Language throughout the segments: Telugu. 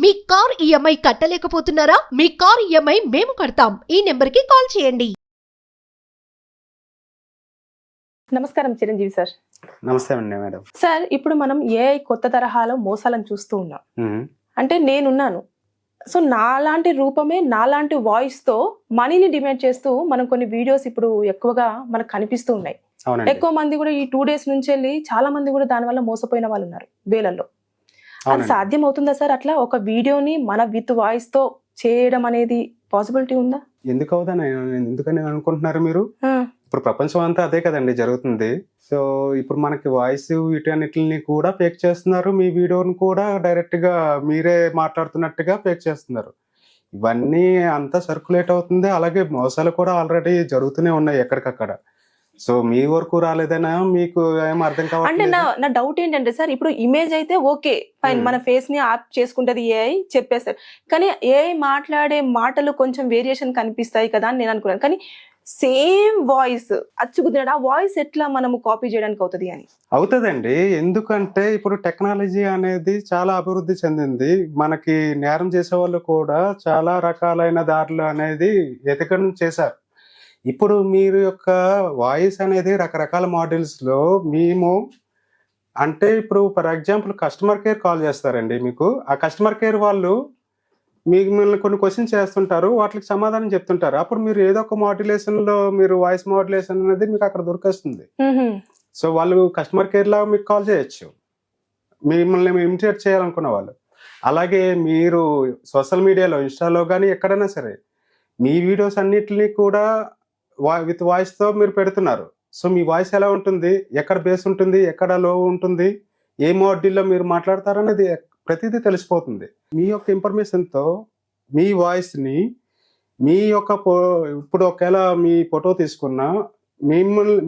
మీ కార్ ఈఎంఐ కట్టలేకపోతున్నారా? మీ కార్ ఈఎంఐ మేము కడతాం. ఈ నెంబర్కి కాల్ చేయండి. నమస్కారం చిరంజీవి సార్. నమస్తే అండి మేడం. సార్, ఇప్పుడు మనం ఏఐ కొత్త తరహాలో మోసాలను చూస్తూ ఉన్నాం. అంటే నేనున్నాను, సో నాలాంటి రూపమే నాలాంటి వాయిస్తో మనీని డిమాండ్ చేస్తూ మనం కొన్ని వీడియోస్ ఇప్పుడు ఎక్కువగా మనకు కనిపిస్తూ ఉన్నాయి. ఎక్కువ మంది కూడా ఈ 2 days నుంచి వెళ్ళి చాలా మంది కూడా దానివల్ల మోసపోయిన వాళ్ళు ఉన్నారు వేలల్లో. అది సాధ్యం అవుతుందా సార్? అట్లా ఒక వీడియోని మన విత్ వాయిస్ తో చేయడం అనేది పాసిబిలిటీ ఉందా? ఎందుకు అవుదని ఎందుకని అనుకుంటున్నారు మీరు? ఇప్పుడు ప్రపంచం అంతా అదే కదండి జరుగుతుంది. సో ఇప్పుడు మనకి వాయిస్ వీటన్నిటిని కూడా ఫేక్ చేస్తున్నారు. మీ వీడియోని కూడా డైరెక్ట్ గా మీరే మాట్లాడుతున్నట్టుగా ఫేక్ చేస్తున్నారు. ఇవన్నీ అంతా సర్క్యులేట్ అవుతుంది. అలాగే మోసాలు కూడా ఆల్రెడీ జరుగుతూనే ఉన్నాయి ఎక్కడికక్కడ. సో మీ వరకు రాలేదనా మీకు ఏం అర్థం కావాలి? అంటే నా డౌట్ ఏంటంటే సార్, ఇప్పుడు ఇమేజ్ అయితే ఓకే ఫైన్, మన ఫేస్ ని ఆప్ చేసుకుంటది ఏఐ చెప్పేస్తారు, కానీ ఏఐ మాట్లాడే మాటలు కొంచెం వేరియేషన్ కనిపిస్తాయి కదా అని నేను అనుకున్నాను. కానీ సేమ్ వాయిస్ అచ్చుకుతున్నాడు, ఆ వాయిస్ ఎట్లా మనము కాపీ చేయడానికి అవుతుంది అని? అవుతుందండి. ఎందుకంటే ఇప్పుడు టెక్నాలజీ అనేది చాలా అభివృద్ధి చెందింది. మనకి నేరం చేసే వాళ్ళు కూడా చాలా రకాలైన దారులు అనేది ఎతకడం చేశారు. ఇప్పుడు మీరు యొక్క వాయిస్ అనేది రకరకాల మోడల్స్లో మేము అంటే ఇప్పుడు for example customer care call చేస్తారండి మీకు. ఆ కస్టమర్ కేర్ వాళ్ళు మిమ్మల్ని కొన్ని క్వశ్చన్స్ చేస్తుంటారు, వాటికి సమాధానం చెప్తుంటారు. అప్పుడు మీరు ఏదో ఒక మాడ్యులేషన్లో మీరు వాయిస్ మాడ్యులేషన్ అనేది మీకు అక్కడ దొరికేస్తుంది. సో వాళ్ళు కస్టమర్ కేర్ లాగా మీకు కాల్ చేయొచ్చు, మిమ్మల్ని ఇమిటేట్ చేయాలనుకున్న వాళ్ళు. అలాగే మీరు సోషల్ మీడియాలో ఇన్స్టాలో కానీ ఎక్కడైనా సరే మీ వీడియోస్ అన్నిటిని కూడా విత్ వాయిస్తో మీరు పెడుతున్నారు. సో మీ వాయిస్ ఎలా ఉంటుంది, ఎక్కడ బేస్ ఉంటుంది, ఎక్కడ లో ఉంటుంది, ఏ మోడ్యూల్లో మీరు మాట్లాడతారనేది ప్రతిదీ తెలిసిపోతుంది. మీ యొక్క ఇన్ఫర్మేషన్తో మీ వాయిస్ని మీ యొక్క ఇప్పుడు ఒకవేళ మీ ఫోటో తీసుకున్నా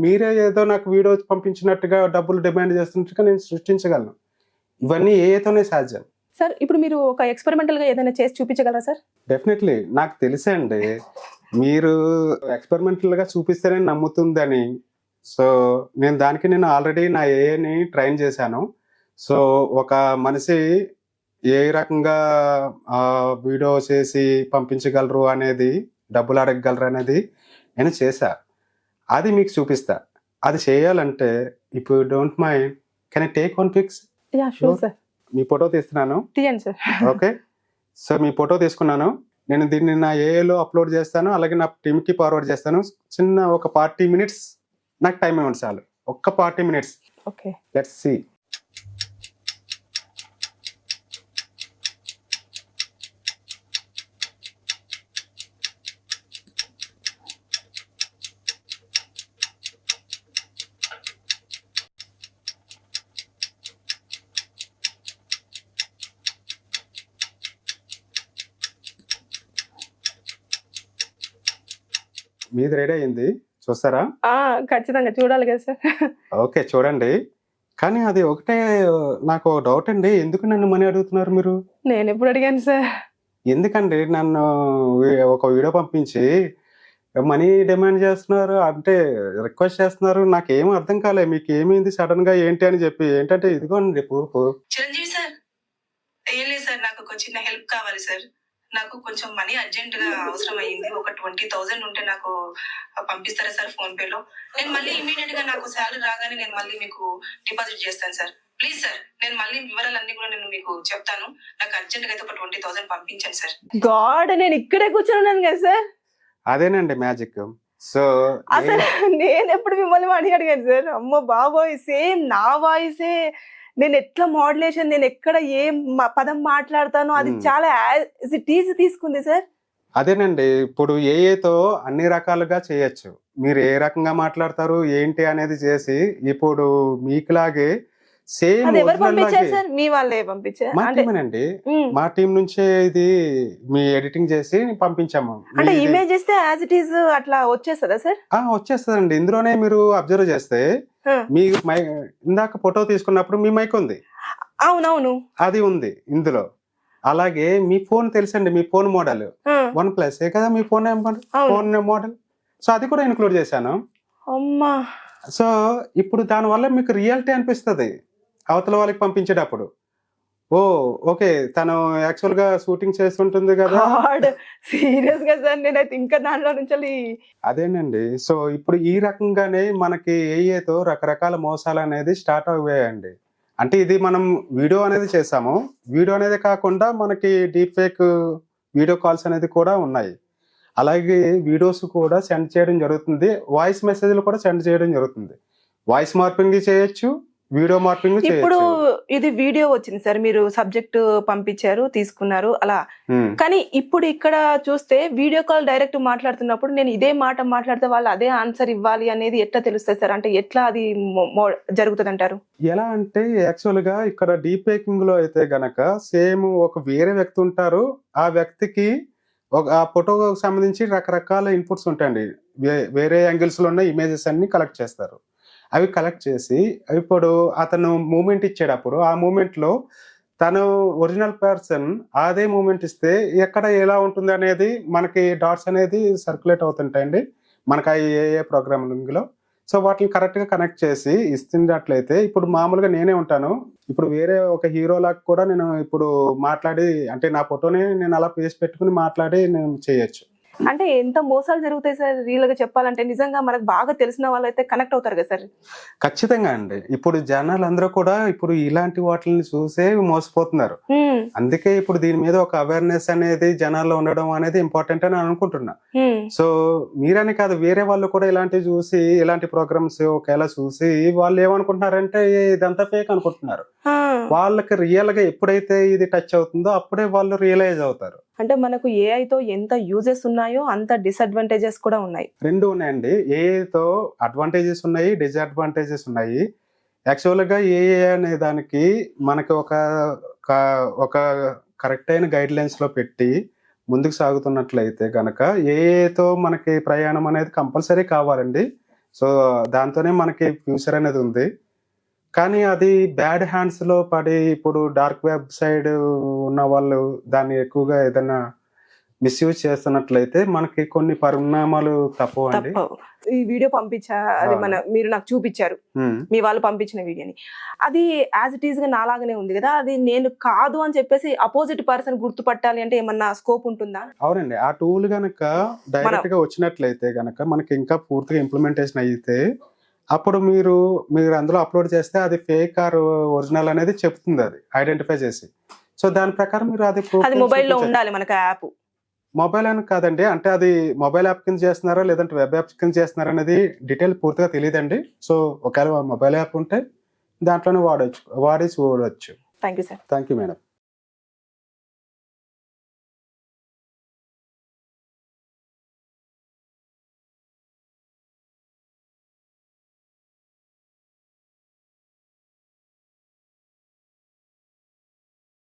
మీరే ఏదో నాకు వీడియో పంపించినట్టుగా డబ్బులు డిమాండ్ చేస్తున్నట్టుగా నేను సృష్టించగలను. ఇవన్నీ ఏతోనే సాధ్యం. సార్, ఇప్పుడు మీరు ఒక ఎక్స్పెరిమెంటల్ గా ఏదైనా చేసి చూపించగలరా సార్? డెఫినెట్లీ. నాకు తెలిసే అండి మీరు ఎక్స్పెరిమెంటల్ గా చూపిస్తేనే నమ్ముతుందని. సో నేను ఆల్రెడీ నా ఏఐని ట్రైన్ చేశాను. సో ఒక మనిషి ఏ రకంగా వీడియో చేసి పంపించగలరు అనేది, డబ్బులు అడగగలరు అనేది నేను చేశా. అది మీకు చూపిస్తా. అది చేయాలంటే ఇప్పుడు don't mind, can I take one pics? Yeah sure sir. మీ ఫోటో తీస్తున్నాను. తీయండి సార్. ఓకే, సో మీ ఫోటో తీసుకున్నాను. నేను దీన్ని నా ఏఐలో అప్లోడ్ చేస్తాను, అలాగే నా టీమ్కి ఫార్వర్డ్ చేస్తాను. చిన్న ఒక 40 minutes నాకు టైం ఇవ్వండి చాలు. ఒక్క 40 minutes. Okay, let's see. మీది రెడీ అయింది, చూస్తారా? ఖచ్చితంగా చూడాలి కదా సార్. ఓకే చూడండి. కానీ అది ఒకటే నాకు డౌట్ అండి, ఎందుకు నన్ను మనీ అడుగుతున్నారు మీరు? నేను ఎప్పుడు అడిగాను సార్? ఎందుకండి నన్ను ఒక వీడియో పంపించి మనీ డిమాండ్ చేస్తున్నారు, అంటే రిక్వెస్ట్ చేస్తున్నారు? నాకేం అర్థం కాలే. మీకు ఏమైంది సడన్ గా ఏంటి అని చెప్పి. ఏంటంటే ఇదిగోండి ప్రూఫ్. చిరంజీవి సార్, ఏం లేదు సార్, నాకు ఒక చిన్న హెల్ప్ కావాలి సార్. నాకు కొంచెం మనీ అర్జెంట్ గా అవసరం అయ్యింది. ఒక 20,000 ఉంటే నాకు పంపిస్తారా సార్ ఫోన్ పేలో? నేను మళ్ళీ ఇమీడియట్ గా నాకు శాలరీ రాగానే నేను మళ్ళీ మీకు డిపాజిట్ చేస్తాను సార్. ప్లీజ్ సార్, నేను మళ్ళీ వివరాలన్నీ కూడా నేను మీకు చెప్తాను. నాకు అర్జెంట్ గా అయితే ఒక 20,000 పంపించండి సార్. గాడ్, నేను ఇక్కడే కూర్చొని ఉన్నాను కదా సార్. అదేనండి మ్యాజిక్. సో అసలు నేను ఎప్పుడు మిమ్మల్ని మనీ అడిగాను సార్? అమ్మో బాబోయ్, సేమ్ నా వాయిసే. నేను ఎట్లా మోడ్యులేషన్, నేను ఎక్కడ ఏ పదం మాట్లాడతానో అది చాలా యాజ్ ఇట్ ఈజ్ తీసుకుంది సార్. అదేనండి, ఇప్పుడు ఏఏతో అన్ని రకాలుగా చేయొచ్చు. మీరు ఏ రకంగా మాట్లాడతారు ఏంటి అనేది చేసి ఇప్పుడు మీకులాగే సేమ్. అది ఎవరు పంపించారు సార్? మీ వాళ్ళే పంపించారు? మా టీమేనండి. మా టీం నుంచే ఇది మీ ఎడిటింగ్ చేసి పంపించాము. అంటే ఇమేజ్ ఇస్తే యాజ్ ఇట్ ఈజ్ అట్లా వచ్చేస్తుందా సార్? వచ్చేస్తుందండి. ఇందులోనే మీరు అబ్జర్వ్ చేస్తే మీ ఇందాక ఫోటో తీసుకున్నప్పుడు మీ మైక్ ఉంది. అవునవును, అది ఉంది ఇందులో. అలాగే మీ ఫోన్ తెలుసండి, మీ ఫోన్ మోడల్ OnePlus కదా మీ ఫోన్ మోడల్. సో అది కూడా ఇన్క్లూడ్ చేశాను. అమ్మా, సో ఇప్పుడు దానివల్ల మీకు రియాలిటీ అనిపిస్తుంది అవతల వాళ్ళకి పంపించేటప్పుడు. ఓ ఓకే, తను యాక్చువల్ గా షూటింగ్ చేస్తుంటుంది కదా. సీరియస్ గా సార్ నేనైతే ఇంకా దాంట్లో నుంచి అదేనండి. సో ఇప్పుడు ఈ రకంగానే మనకి ఏఏతో రకరకాల మోసాలు అనేది స్టార్ట్ అయ్యాయండి. అంటే ఇది మనం వీడియో అనేది చేసాము. వీడియో అనేది కాకుండా మనకి డీప్ ఫేక్ వీడియో కాల్స్ అనేది కూడా ఉన్నాయి. అలాగే వీడియోస్ కూడా సెండ్ చేయడం జరుగుతుంది. వాయిస్ మెసేజ్లు కూడా సెండ్ చేయడం జరుగుతుంది. వాయిస్ మార్పింగ్ చేయొచ్చు, వీడియో మార్పింగ్ ఇప్పుడు చేయొచ్చు. ఇది వీడియో వచ్చింది సార్, మీరు సబ్జెక్ట్ పంపించారు, తీసుకున్నారు అలా. కానీ ఇప్పుడు ఇక్కడ చూస్తే వీడియో కాల్ డైరెక్ట్ మాట్లాడుతున్నప్పుడు నేను ఇదే మాట మాట్లాడితే వాళ్ళు అదే ఆన్సర్ ఇవ్వాలి అనేది ఎట్లా తెలుస్తుంది సార్? అంటే ఎట్లా అది జరుగుతుంది అంటారు? ఎలా అంటే యాక్చువల్ గా ఇక్కడ డీప్ ఫేకింగ్ లో అయితే గనక సేమ్ ఒక వేరే వ్యక్తి ఉంటారు. ఆ వ్యక్తికి ఆ ఫోటోకి సంబంధించి రకరకాల ఇన్పుట్స్ ఉంటాయండి. వేరే యాంగిల్స్ లో ఉన్న ఇమేజెస్ అన్ని కలెక్ట్ చేస్తారు. అవి కలెక్ట్ చేసి ఇప్పుడు అతను మూమెంట్ ఇచ్చేటప్పుడు ఆ మూమెంట్ లో తను ఒరిజినల్ పర్సన్ అదే మూమెంట్ ఇస్తే ఎక్కడ ఎలా ఉంటుంది అనేది మనకి డాట్స్ అనేది సర్క్యులేట్ అవుతుంటాయండి మనకి ఆ ఏఏ ప్రోగ్రామింగ్ లో. సో వాటిని కరెక్ట్ గా కనెక్ట్ చేసి ఇస్తున్నట్లయితే ఇప్పుడు మామూలుగా నేనే ఉంటాను, ఇప్పుడు వేరే ఒక హీరో లాగా కూడా నేను ఇప్పుడు మాట్లాడి అంటే నా ఫోటోని నేను అలా పేసి పెట్టుకుని మాట్లాడి నేను చేయొచ్చు. అంటే ఎంత మోసాలు జరుగుతాయి సార్ రియల్ గా చెప్పాలంటే? నిజంగా మనకు బాగా తెలిసిన వాళ్ళు అయితే కనెక్ట్ అవుతారు కదా సార్? ఖచ్చితంగా అండి. ఇప్పుడు జనాలందరూ కూడా ఇప్పుడు ఇలాంటి వాటిని చూసే మోసపోతున్నారు. అందుకే ఇప్పుడు దీని మీద ఒక అవేర్నెస్ అనేది జనాల్లో ఉండడం అనేది ఇంపార్టెంట్ అని అనుకుంటున్నా. సో మీరని కాదు, వేరే వాళ్ళు కూడా ఇలాంటివి చూసి ఇలాంటి ప్రోగ్రామ్స్ ఒకవేళ చూసి వాళ్ళు ఏమనుకుంటున్నారంటే ఇదంతా ఫేక్ అనుకుంటున్నారు. వాళ్ళకి రియల్ గా ఎప్పుడైతే ఇది టచ్ అవుతుందో అప్పుడే వాళ్ళు రియలైజ్ అవుతారు. అంటే మనకు ఏఐతో ఎంత యూజెస్ ఉన్నాయో అంత డిసడ్వాంటేజెస్ కూడా ఉన్నాయి. రెండు ఉన్నాయండి. ఏఐతో అడ్వాంటేజెస్ ఉన్నాయి, డిసడ్వాంటేజెస్ ఉన్నాయి. యాక్చువల్ గా ఏఐ అనే దానికి మనకి ఒక కరెక్ట్ అయిన గైడ్ లైన్స్ లో పెట్టి ముందుకు సాగుతున్నట్లయితే గనక ఏఐతో మనకి ప్రయాణం అనేది కంపల్సరీ కావాలండి. సో దాంతోనే మనకి ఫ్యూచర్ అనేది ఉంది. కానీ అది బ్యాడ్ హ్యాండ్స్ లో పడి ఇప్పుడు డార్క్ వెబ్ సైడ్ ఉన్న వాళ్ళు దాన్ని ఎక్కువగా ఏదైనా మిస్యూజ్ చేస్తున్నట్లయితే మనకి కొన్ని పరిణామాలు తప్పవండి. ఈ వీడియో పంపించా, అది మీరు నాకు చూపించారు, మీ వాళ్ళు పంపించిన వీడియోని. అది యాజ్ ఇట్ ఈస్ గా నాలాగానే ఉంది కదా, అది నేను కాదు అని చెప్పేసి అపోజిట్ పర్సన్ గుర్తుపట్టాలి అంటే ఏమన్నా స్కోప్ ఉంటుందా? అవునండి. ఆ టూల్ గనక డైరెక్ట్ గా వచ్చినట్లయితే గనక మనకి ఇంకా పూర్తిగా ఇంప్లిమెంటేషన్ అయితే అప్పుడు మీరు అందులో అప్లోడ్ చేస్తే అది ఫేక్ ఆర్ ఒరిజినల్ అనేది చెప్తుంది, అది ఐడెంటిఫై చేసి. సో దాని ప్రకారం మీరు అది మొబైల్లో ఉండాలి మనకి యాప్. మొబైల్ అని కాదండి, అంటే అది మొబైల్ యాప్ కింద చేస్తున్నారా లేదంటే వెబ్ యాప్ కింద చేస్తున్నారా అనేది డీటెయిల్ పూర్తిగా తెలియదండి. సో ఒకవేళ మొబైల్ యాప్ ఉంటే దాంట్లోనే వాడి చూడవచ్చు. Thank you sir. Thank you madam.